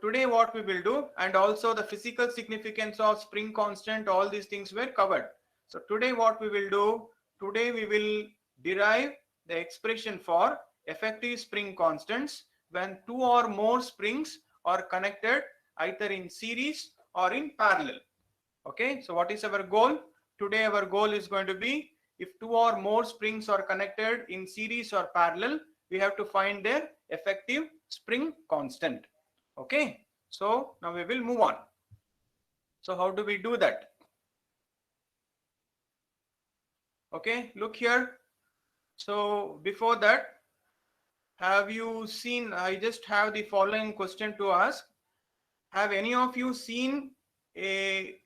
today what we will do, and also the physical significance of spring constant, all these things were covered. So today what we will do, today we will derive the expression for effective spring constants when two or more springs are connected either in series or in parallel. Okay, so what is our goal? Today our goal is going to be, if two or more springs are connected in series or parallel, we have to find their effective spring constant. Okay, so now we will move on. So how do we do that? Okay, look here. So before that, have you seen, I just have the following question to ask. Have any of you seen a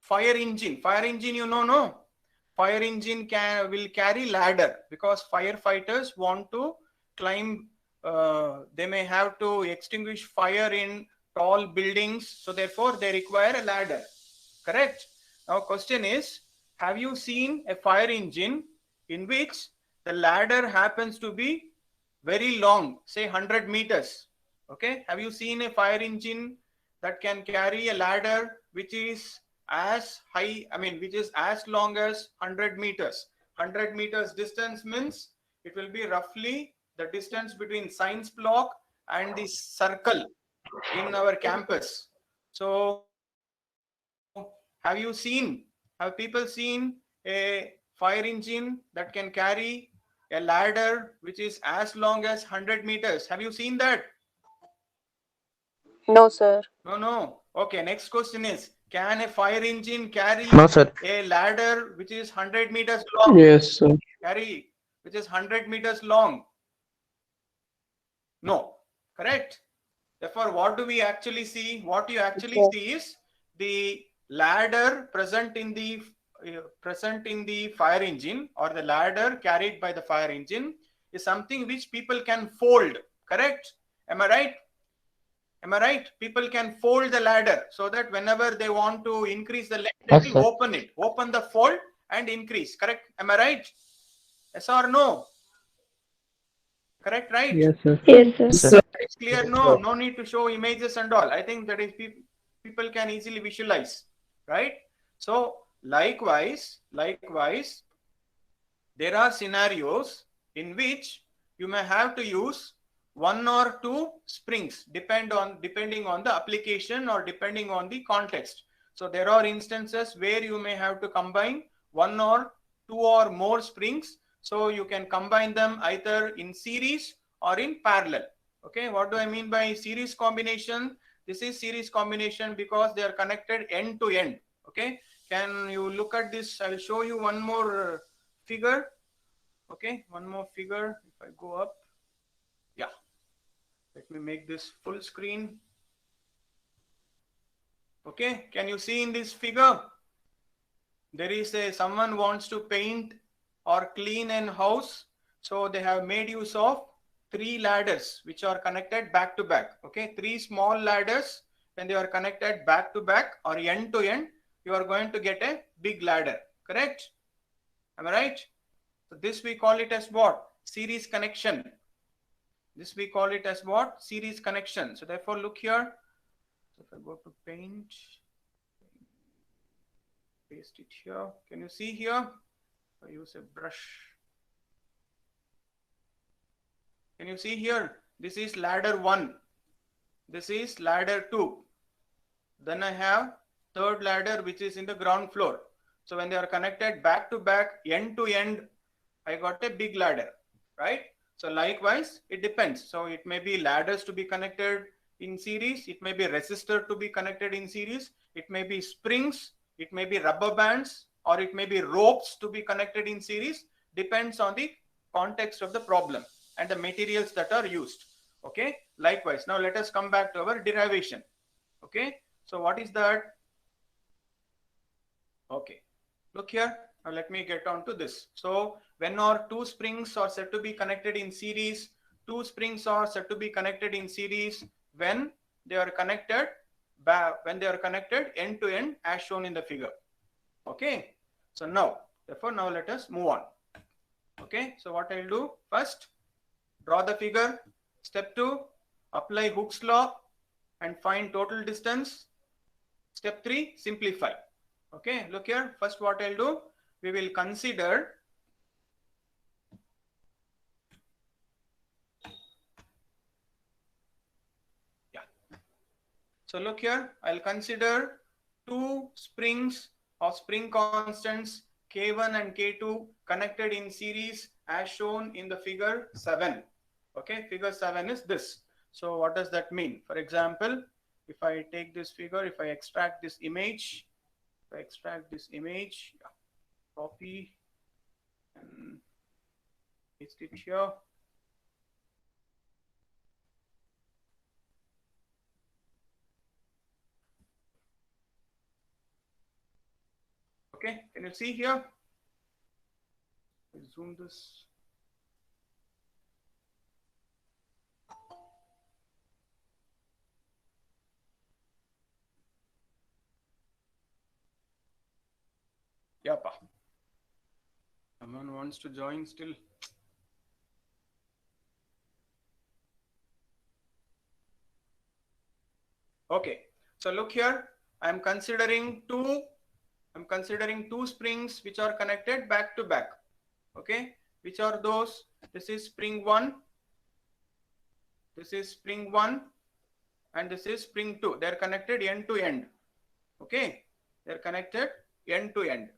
fire engine? Fire engine, you know, no? Fire engine will carry ladder, because firefighters want to climb. They may have to extinguish fire in tall buildings, so therefore they require a ladder. Correct? Now question is, have you seen a fire engine in which the ladder happens to be very long, say 100 meters? Okay, have you seen a fire engine that can carry a ladder which is as high, which is as long as 100 meters? 100 meters distance means it will be roughly the distance between science block and the circle in our campus. So have people seen a fire engine that can carry a ladder which is as long as 100 meters? Have you seen that? No, sir. No. Okay, next question is, can a fire engine carry No, sir. a ladder which is 100 meters long? Yes, sir. Which is 100 meters long? No. Correct? Therefore, what do we actually see? What you actually see is the ladder present in the fire engine, or the ladder carried by the fire engine, is something which people can fold. Correct? Am I right? People can fold the ladder so that whenever they want to increase the length, they will open the fold and increase. Correct? Am I right? Yes or no? Correct, right? Yes, sir. Yes, sir. It's clear. No need to show images and all. I think that is people can easily visualize, right? So likewise, there are scenarios in which you may have to use one or two springs depending on the application or depending on the context. So there are instances where you may have to combine one or two or more springs. So you can combine them either in series or in parallel. Okay, what do I mean by series combination? This is series combination because they are connected end to end. Okay, can you look at this? I'll show you one more figure. Okay, one more figure. If I go up, yeah, let me make this full screen. Okay, can you see in this figure? There is someone wants to paint or clean an house, so they have made use of three ladders which are connected back to back. Okay, three small ladders. When they are connected back to back or end to end, you are going to get a big ladder. Correct? Am I right? So this we call it as what? Series connection. This we call it as what? Series connection. So therefore, look here. So if I go to paint, paste it here. Can you see here? I use a brush. Can you see here? This is ladder 1. This is ladder 2. Then I have third ladder which is in the ground floor. So when they are connected back to back, end to end, I got a big ladder, right? So likewise, it depends. So it may be ladders to be connected in series. It may be resistor to be connected in series. It may be springs. It may be rubber bands, or it may be ropes to be connected in series. Depends on the context of the problem and the materials that are used. Okay. Likewise, now let us come back to our derivation. Okay. So what is that? Okay. Look here. Now let me get on to this. So when our two springs are said to be connected in series, two springs are said to be connected in series when they are connected end to end as shown in the figure. Okay. So now, therefore, now let us move on. Okay. So what I'll do first, draw the figure. Step 2, apply Hooke's law. and find total distance. Step 3, simplify. Okay, look here. First, what I'll do, we will consider so look here, I'll consider two springs of spring constants K1 and K2 connected in series as shown in the figure 7. Okay, figure 7 is this. So what does that mean? For example, if I take this figure, if I extract this image, copy and paste it here. Okay, can you see here? Zoom this. Yep. Someone wants to join still. Okay, so look here, I'm considering two springs which are connected back to back. Okay, which are those? This is spring 1, this is spring 1, and this is spring 2. They're connected end to end. Okay, they're connected end to end.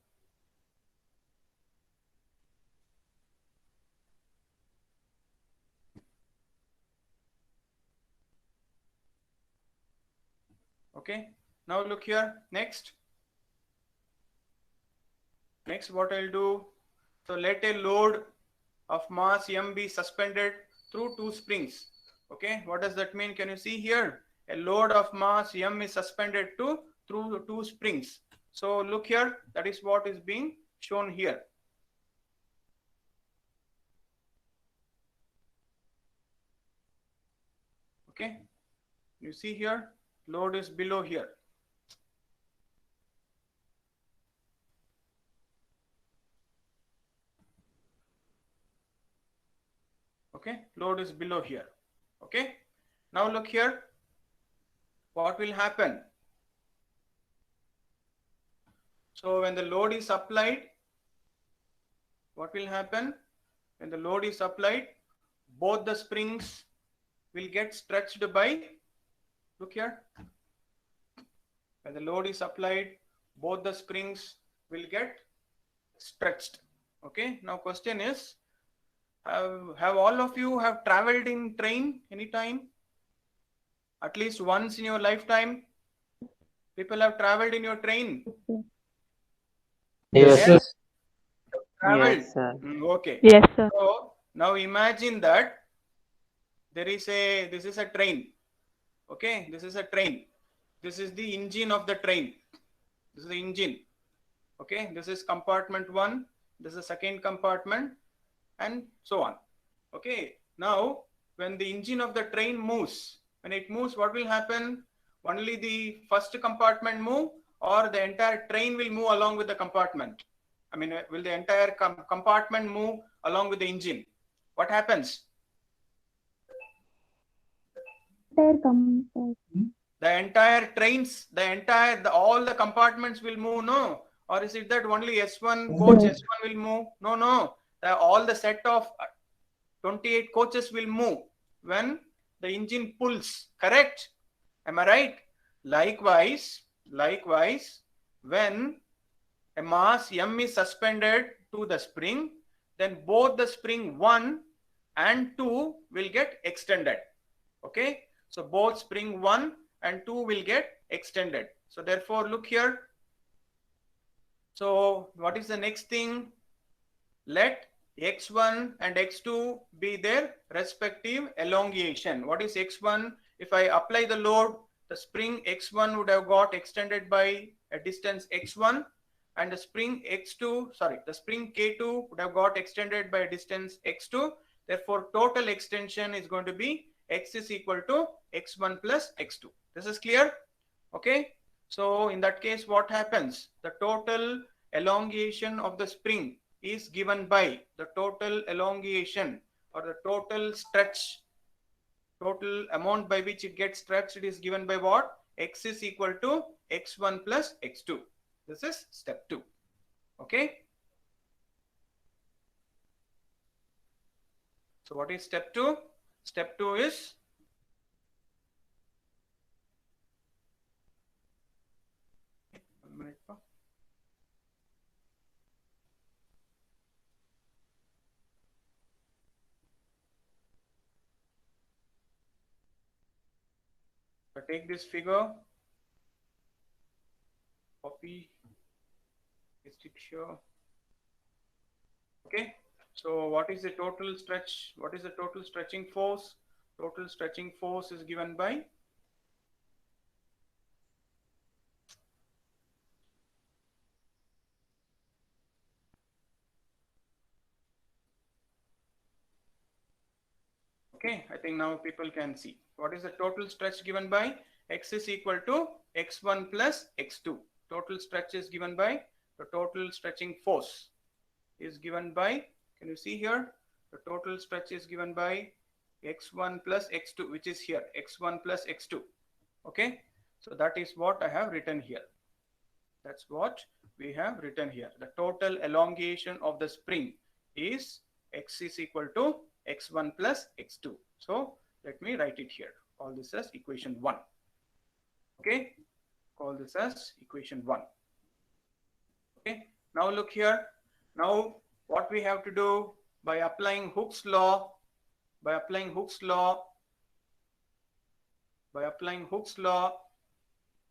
Okay, now look here, next what I'll do, so let a load of mass m be suspended through two springs. Okay, what does that mean? Can you see here? A load of mass m is suspended through two springs. So look here, that is what is being shown here. Okay, you see here, load is below here. Okay, load is below here. Okay, now look here, what will happen? So when the load is applied, what will happen? When the load is applied, both the springs will get stretched by, look here, when the load is applied, both the springs will get stretched. Okay, now question is, have all of you have traveled in train anytime? At least once in your lifetime? People have traveled in your train? Yes. Yes. Traveled? Yes, sir. Okay. Yes, sir. So now imagine that this is a train. Okay, this is a train. This is the engine of the train. This is the engine. Okay, this is compartment 1, this is the second compartment, and so on. Okay, now when the engine of the train moves, when it moves, what will happen? Only the first compartment move, or the entire train will move along with the compartment? I mean, will the entire compartment move along with the engine? What happens? The entire trains, all the compartments will move, no? Or is it that only S1 coach S1 will move? No. All the set of 28 coaches will move when the engine pulls, correct? Am I right? Likewise, when a mass m is suspended to the spring, then both the spring 1 and 2 will get extended. Okay, so both spring 1 and 2 will get extended. So therefore, look here. So what is the next thing? Let x1 and x2 be their respective elongation. What is x1? If I apply the load, the spring x1 would have got extended by a distance x1, and the spring K2 would have got extended by a distance x2. Therefore, total extension is going to be x is equal to x1 plus x2. This is clear? Okay. So in that case, what happens? The total elongation of the spring is given by the total elongation or the total stretch Total amount by which it gets stretched is given by what? X is equal to x1 plus x2. This is step 2. Okay. So what is step 2? Step 2 is I take this figure, copy, paste it here. Okay. So what is the total stretch? What is the total stretching force? Total stretching force is given by okay, I think now people can see. What is the total stretch given by? X is equal to x1 plus x2. Total stretch is given by the total stretching force is given by, can you see here? The total stretch is given by x1 plus x2, which is here, x1 plus x2. Okay, so that is what I have written here. That's what we have written here. The total elongation of the spring is x is equal to x1 plus x2. So let me write it here. Call this as equation 1. Okay, call this as equation 1. Okay, now look here. Now what we have to do by applying Hooke's law,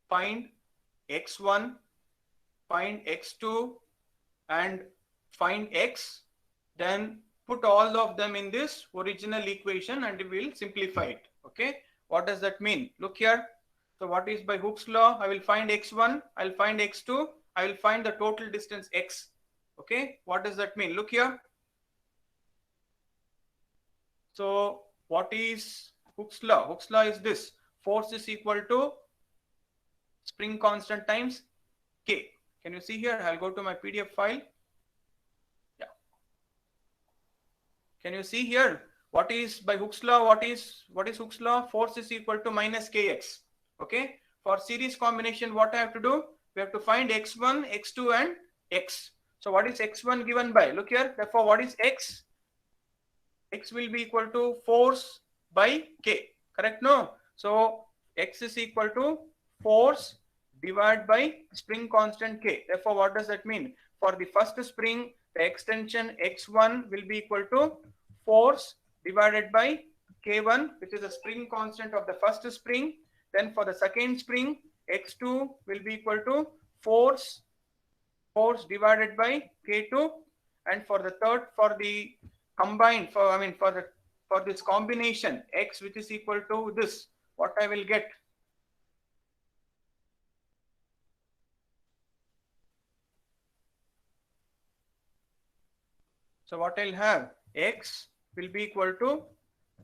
find x1, find x2 and find x, then put all of them in this original equation and we will simplify it. Okay, what does that mean? Look here. So what is by Hooke's law? I will find x1, I'll find x2, I will find the total distance x. Okay, what does that mean? Look here. So what is Hooke's law? Hooke's law is this: force is equal to spring constant times K. Can you see here? I'll go to my PDF file. Yeah. Can you see here? What is by Hooke's law? What is Hooke's law? Force is equal to minus Kx. Okay. For series combination, what I have to do? We have to find x1, x2 and x. So what is x1 given by? Look here. Therefore, what is x? X will be equal to force by K. Correct? No. So x is equal to force divided by spring constant K. Therefore, what does that mean? For the first spring, the extension x1 will be equal to force divided by K1, which is the spring constant of the first spring. Then for the second spring, x2 will be equal to force divided by K2. And for the third, for the combined, for this combination x, which is equal to this, what I will get? So what I'll have, x will be equal to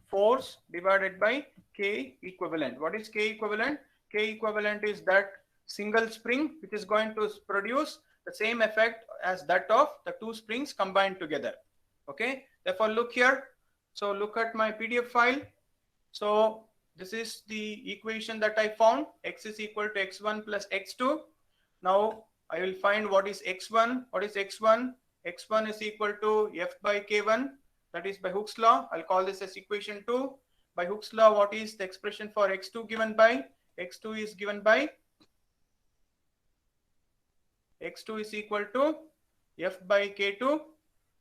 force divided by K equivalent. What is K equivalent? K equivalent is that single spring which is going to produce the same effect as that of the two springs combined together. Okay, therefore look here. So look at my PDF file. So this is the equation that I found. X is equal to x1 plus x2. Now I will find what is x1. What is x1? X1 is equal to F by K1. That is by Hooke's law. I'll call this as equation 2. By Hooke's law, what is the expression for x2 given by? X2 is given by x2 is equal to F by K2,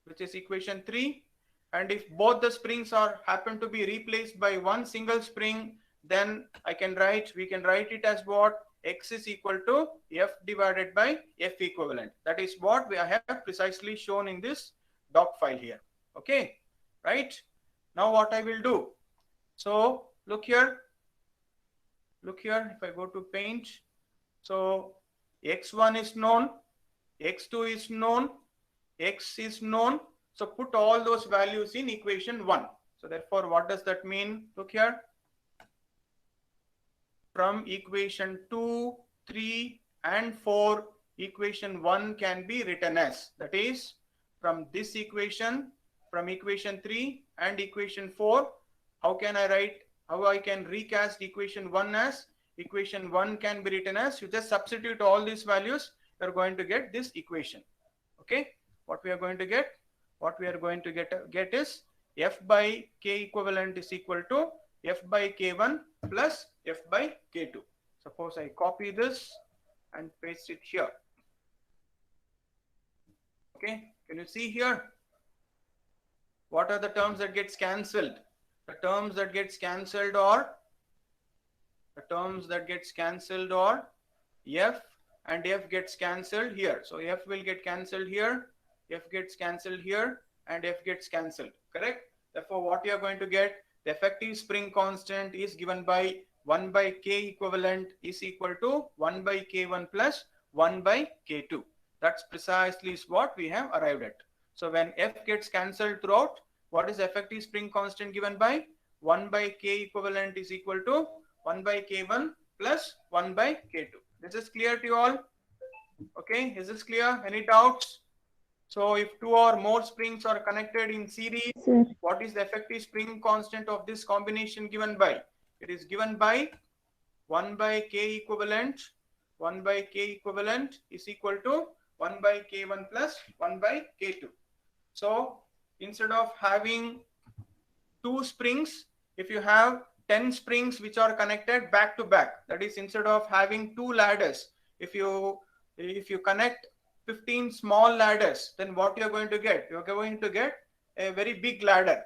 which is equation 3. And if both the springs happen to be replaced by one single spring, then we can write it as what? X is equal to F divided by F equivalent. That is what I have precisely shown in this doc file here. Okay, right? Now what I will do? So look here. If I go to paint, so x1 is known, x2 is known, x is known. So put all those values in equation 1. So therefore, what does that mean? Look here. From equation 2, 3 and 4, equation 1 can be written as, that is, from this equation, from equation 3 and equation 4, how can I write how I can recast equation 1 as, equation 1 can be written as, you just substitute all these values, you're going to get this equation. Okay, what we are going to get? What we are going to get is F by K equivalent is equal to F by K1 plus F by K2. Suppose I copy this and paste it here. Okay, can you see here? What are the terms that gets cancelled? The terms that gets cancelled are F and F gets cancelled here. So F will get cancelled here, F gets cancelled here, and F gets cancelled. Correct? Therefore, what you are going to get, the effective spring constant is given by 1 by K equivalent is equal to 1 by K1 plus 1 by K2. That's precisely what we have arrived at. So when F gets cancelled throughout, what is the effective spring constant given by? 1 by K equivalent is equal to 1 by K1 plus 1 by K2. This is clear to you all? Okay, is this clear? Any doubts? So if two or more springs are connected in series, Sir. What is the effective spring constant of this combination given by? It is given by 1 by K equivalent. 1 by K equivalent is equal to 1 by K1 plus 1 by K2. So instead of having 2 springs, if you have 10 springs which are connected back to back, that is, instead of having 2 ladders, if you connect 15 small ladders, then what you're going to get? You're going to get a very big ladder,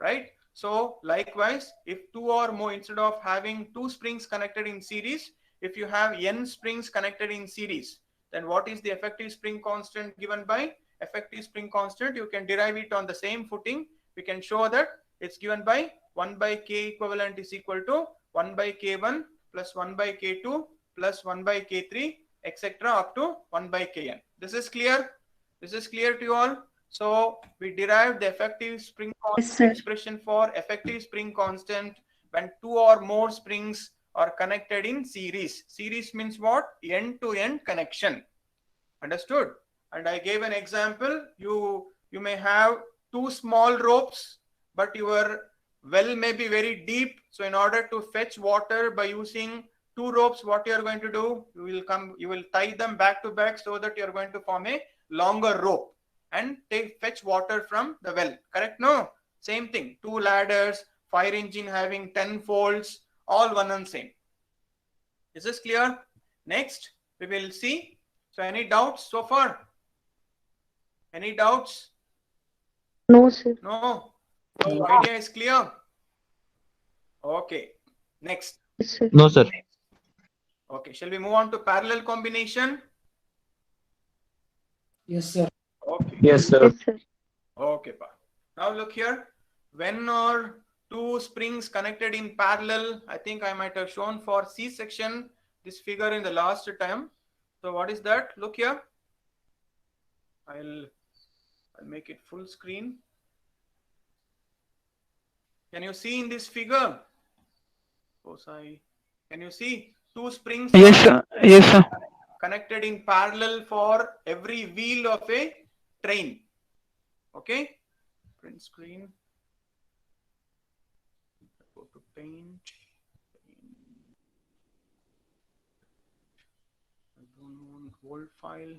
right? So likewise, if 2 or more, instead of having 2 springs connected in series, if you have n springs connected in series, then what is the effective spring constant given by? Effective spring constant, you can derive it on the same footing. We can show that it's given by 1 by K equivalent is equal to 1 by K1 plus 1 by K2 plus 1 by K3, etc. up to 1 by Kn. This is clear? This is clear to you all? So we derived the effective spring constant expression for effective spring constant when 2 or more springs are connected in series. Series means what? End-to-end connection. Understood? And I gave an example. You may have 2 small ropes, but your well may be very deep. So in order to fetch water by using 2 ropes, what you are going to do? You will tie them back to back so that you are going to form a longer rope and fetch water from the well. Correct? No? Same thing. 2 ladders, fire engine having 10 folds, all one and same. Is this clear? Next, we will see. So any doubts so far? Any doubts? No, sir. No. The idea is clear. Okay. Next. Yes, sir. No, sir. Okay. Shall we move on to parallel combination? Yes, sir. Okay. Yes, sir. Yes, sir. Okay, pa. Now look here. When are 2 springs connected in parallel? I think I might have shown for C section this figure in the last time. So what is that? Look here. I'll make it full screen. Can you see in this figure? Can you see 2 springs? Yes, sir. Yes, sir. Connected in parallel for every wheel of a train. Okay. Print screen. Go to paint. I don't want Word file.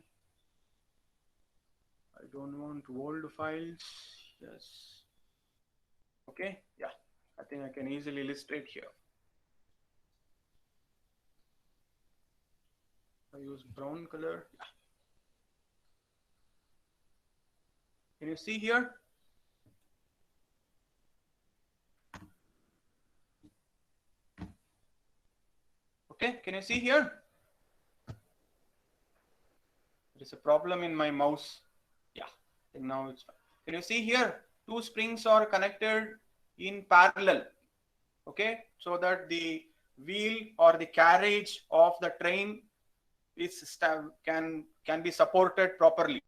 I don't want Word files. Yes. Okay. Yeah. I think I can easily illustrate here. I use brown color. Yeah. Can you see here? Okay, can you see here? There is a problem in my mouse. Yeah, I think now it's fine. Can you see here? 2 springs are connected in parallel. Okay, so that the wheel or the carriage of the train is can be supported properly.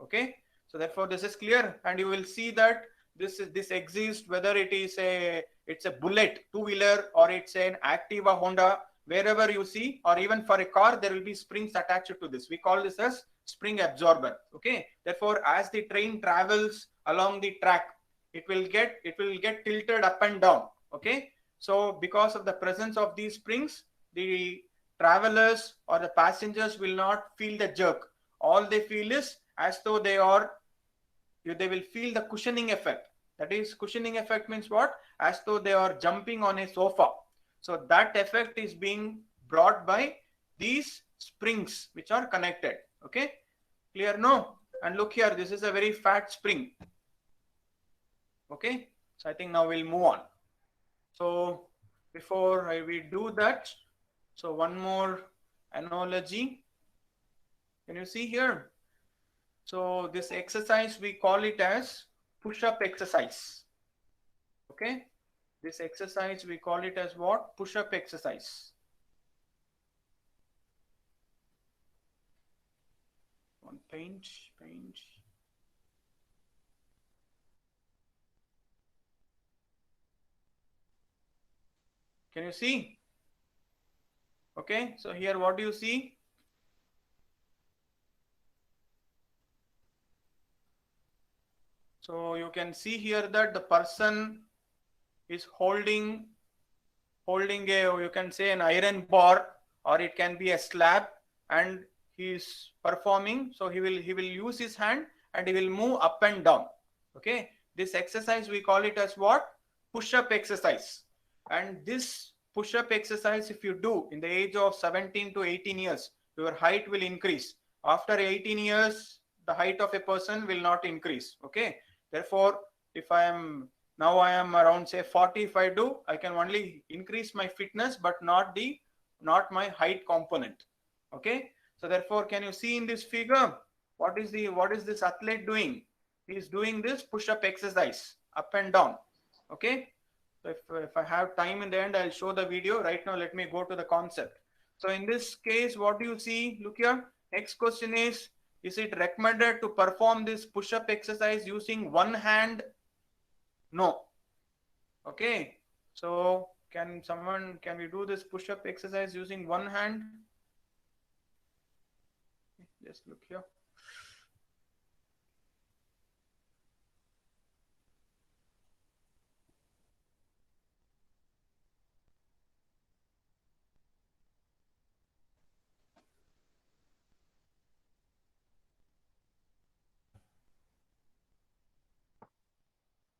Okay, so therefore this is clear, and you will see that this exists whether it is it's a bullet 2-wheeler or it's an Activa Honda, wherever you see, or even for a car there will be springs attached to this. We call this as spring absorber. Okay, therefore as the train travels along the track, it will get tilted up and down. Okay, so because of the presence of these springs, the travelers or the passengers will not feel the jerk. All they feel is as though they will feel the cushioning effect. That is, cushioning effect means what? As though they are jumping on a sofa. So that effect is being brought by these springs which are connected. Okay, clear? No? And look here, this is a very fat spring. Okay, so I think now we'll move on. So before we do that, so one more analogy. Can you see here? So this exercise, we call it as push-up exercise. Okay, this exercise we call it as what? Push-up exercise. On paint. Can you see? Okay, so here what do you see? So you can see here that the person is holding a, you can say, an iron bar, or it can be a slab, and he is performing. So he will use his hand and he will move up and down. Okay, this exercise we call it as what? Push-up exercise. And this push-up exercise, if you do in the age of 17 to 18 years, your height will increase. After 18 years, the height of a person will not increase. Okay, therefore, if I am around say 40, if I do, I can only increase my fitness, but not my height component. Okay, so therefore, can you see in this figure what is this athlete doing? He is doing this push-up exercise up and down. Okay, so if I have time in the end, I'll show the video. Right now, let me go to the concept. So in this case, what do you see? Look here. Next question is it recommended to perform this push-up exercise using one hand? No. Okay, so can we do this push-up exercise using one hand? Just look here.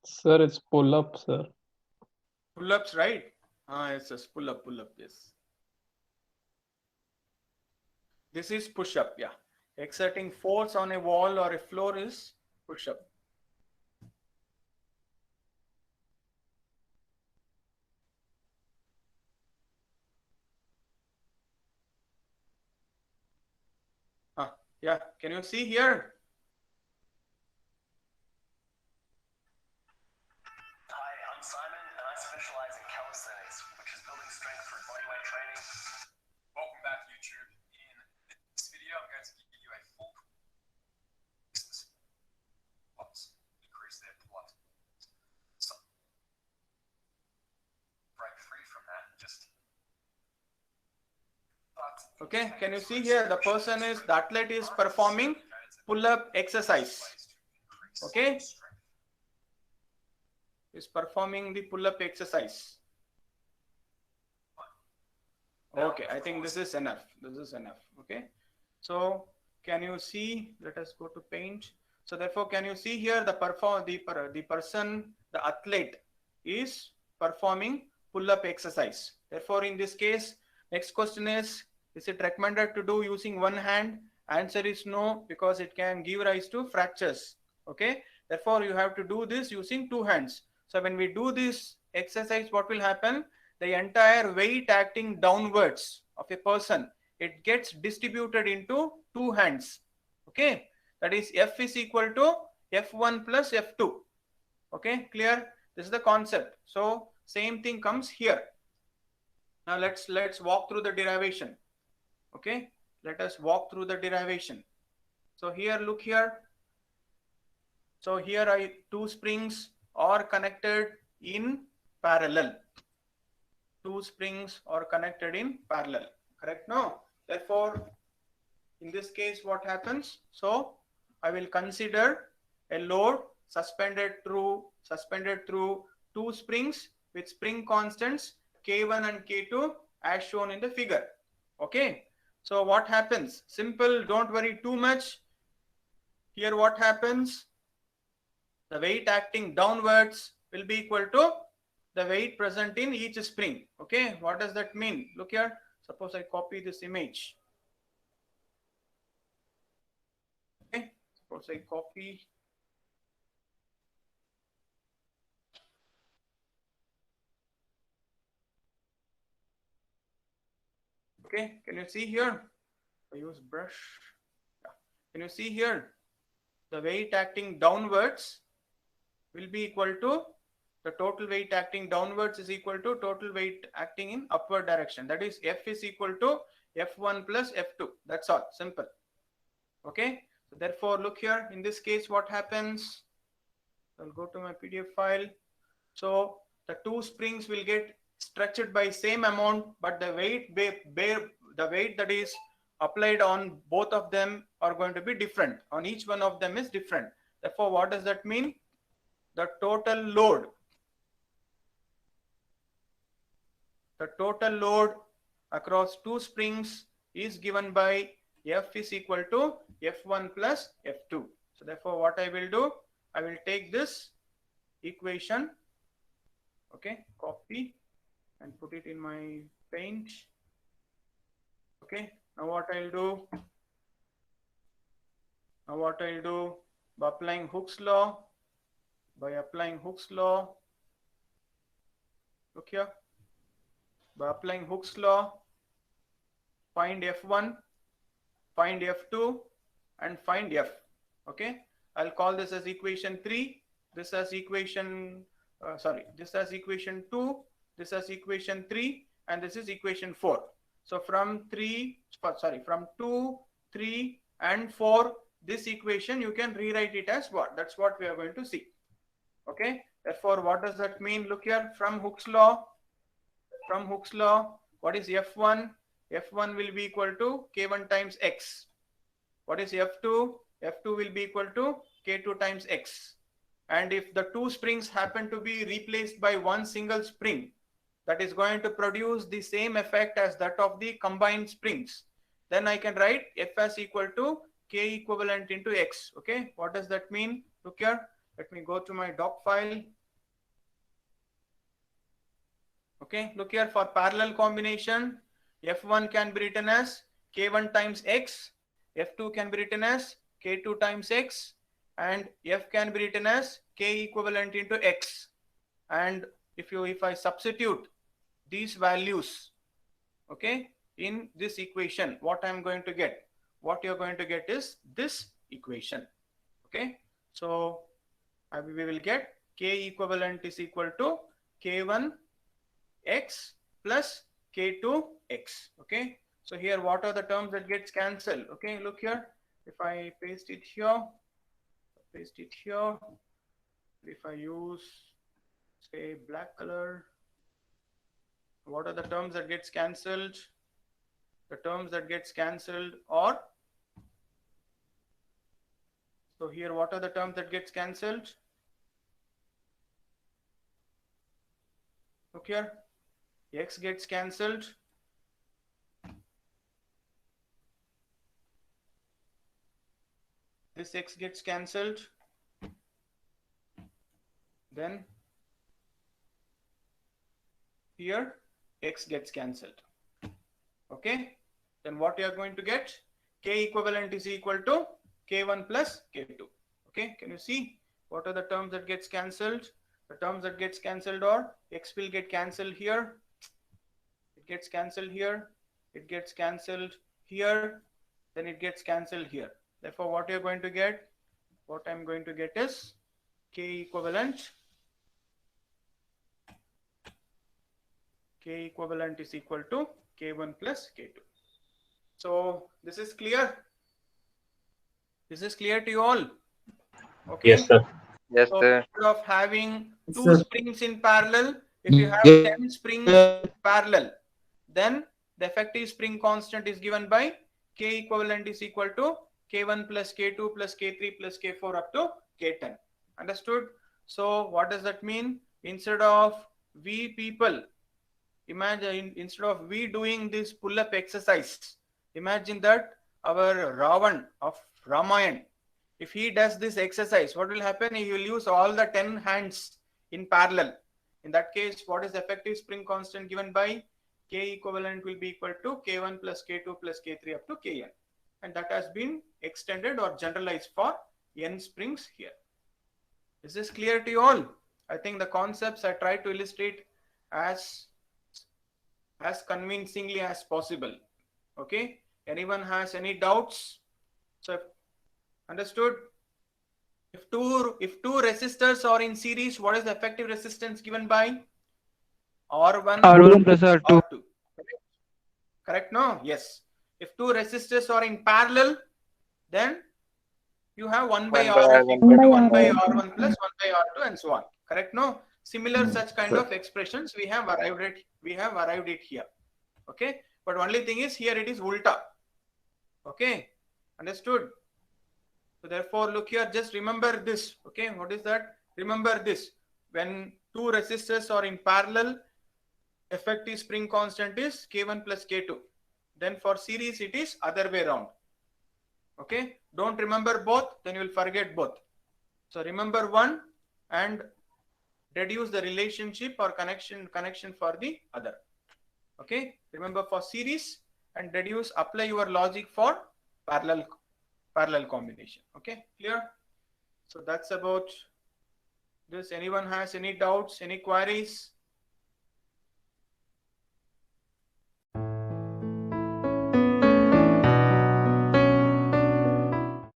Sir, it's pull-up, sir. Pull-ups, right? Yes, pull-up, yes. This is push-up, yeah. Exerting force on a wall or a floor is push-up. Yeah, can you see here? Hi, I'm Simon, and I specialize in calisthenics, which is building strength through bodyweight training. Welcome back, YouTube. In this video, I'm going to give you a full increase their blood. So, break free from that. Okay, can you see here? The athlete is performing pull-up exercise. Okay, is performing the pull-up exercise. Okay, I think this is enough. Okay, so can you see? Let us go to paint. So therefore, can you see here the athlete is performing pull-up exercise. Therefore, in this case, next question is it recommended to do using one hand? Answer is no, because it can give rise to fractures. Okay, therefore you have to do this using two hands. So when we do this exercise, what will happen? The entire weight acting downwards of a person, it gets distributed into two hands. Okay, that is F is equal to F1 plus F2. Okay, clear? This is the concept. So same thing comes here. Now let's walk through the derivation. Okay, let us walk through the derivation. So here, look here. So here two springs are connected in parallel. Two springs are connected in parallel. Correct? No. Therefore, in this case, what happens? So I will consider a load suspended through suspended through two springs with spring constants K1 and K2 as shown in the figure. Okay. So what happens? Simple, don't worry too much. Here what happens? The weight acting downwards will be equal to the weight present in each spring. Okay, what does that mean? Look here. Suppose I copy this image. Okay, suppose I copy. Okay, can you see here? I use brush. Yeah. Can you see here? The weight acting downwards will be equal to the total weight acting downwards is equal to total weight acting in upward direction. That is F is equal to F1 plus F2. That's all. Simple. Okay. So therefore, look here. In this case, what happens? I'll go to my PDF file. So the two springs will get stretched by same amount, but the weight that is applied on both of them are going to be different. On each one of them is different. Therefore, what does that mean? The total load across two springs is given by F is equal to F1 plus F2. So therefore, what I will do, I will take this equation, okay, copy and put it in my paint. Okay, now what I'll do, by applying Hooke's law, look here, by applying Hooke's law, find F1, find F2 and find F. Okay, I'll call this as equation 3, this as equation this as equation 2, this as equation 3, and this is equation 4. So from 2, 3 and 4, this equation you can rewrite it as what? That's what we are going to see. Okay, therefore what does that mean? Look here, from Hooke's law, what is F1? F1 will be equal to K1 times X. What is F2? F2 will be equal to K2 times X. And if the two springs happen to be replaced by one single spring, that is going to produce the same effect as that of the combined springs, then I can write F as equal to K equivalent into X. Okay, what does that mean? Look here, let me go to my doc file. Okay, look here, for parallel combination, F1 can be written as K1 times X, F2 can be written as K2 times X, and F can be written as K equivalent into X. And if I substitute these values, okay, in this equation, what I'm going to get? What you're going to get is this equation. Okay, so we will get K equivalent is equal to K1 X plus K2 X. Okay, so here what are the terms that gets cancelled? Okay, look here, if I paste it here, if I use say black color, what are the terms that gets cancelled? The terms that gets cancelled are, so here what are the terms that gets cancelled? Look here, X gets cancelled, this X gets cancelled, then here X gets cancelled. Okay, then what you are going to get? K equivalent is equal to K1 plus K2. Okay, can you see what are the terms that gets cancelled? The terms that gets cancelled are X will get cancelled here, it gets cancelled here, it gets cancelled here, then it gets cancelled here. Therefore, what you're going to get? What I'm going to get is K equivalent is equal to K1 plus K2. So this is clear. This is clear to you all. Okay. Yes, sir. Yes, So sir. instead of having two Sir. springs in parallel, if you have Yeah. 10 springs in parallel, then the effective spring constant is given by K equivalent is equal to K1 plus K2 plus K3 plus K4 up to K10. Understood? So what does that mean? Instead of we people, imagine instead of we doing this pull-up exercise, imagine that our Ravan of Ramayan, if he does this exercise, what will happen? He will use all the 10 hands in parallel. In that case, what is the effective spring constant given by K equivalent will be equal to K1 plus K2 plus K3 up to Kn. And that has been extended or generalized for n springs here. Is this clear to you all? I think the concepts I try to illustrate as convincingly as possible. Okay. Anyone has any doubts? So understood? If two resistors are in series, what is the effective resistance given by? R1 plus R2. R2. Correct? No? Yes. If two resistors are in parallel, then you have 1 by R equal to 1 by R1 plus 1 by R2 and so on. Correct? No? Similar such kind of expressions we have arrived at here. Okay? But only thing is here it is ulta. Okay? Understood? So therefore, look here, just remember this. Okay? What is that? Remember this. When two resistors are in parallel, effective spring constant is K1 plus K2. Then for series, it is other way around. Okay? Don't remember both, then you will forget both. So remember one and deduce the relationship or connection for the other. Okay? Remember for series and deduce, apply your logic for parallel combination. Okay? Clear? So that's about this. Anyone has any doubts, any queries?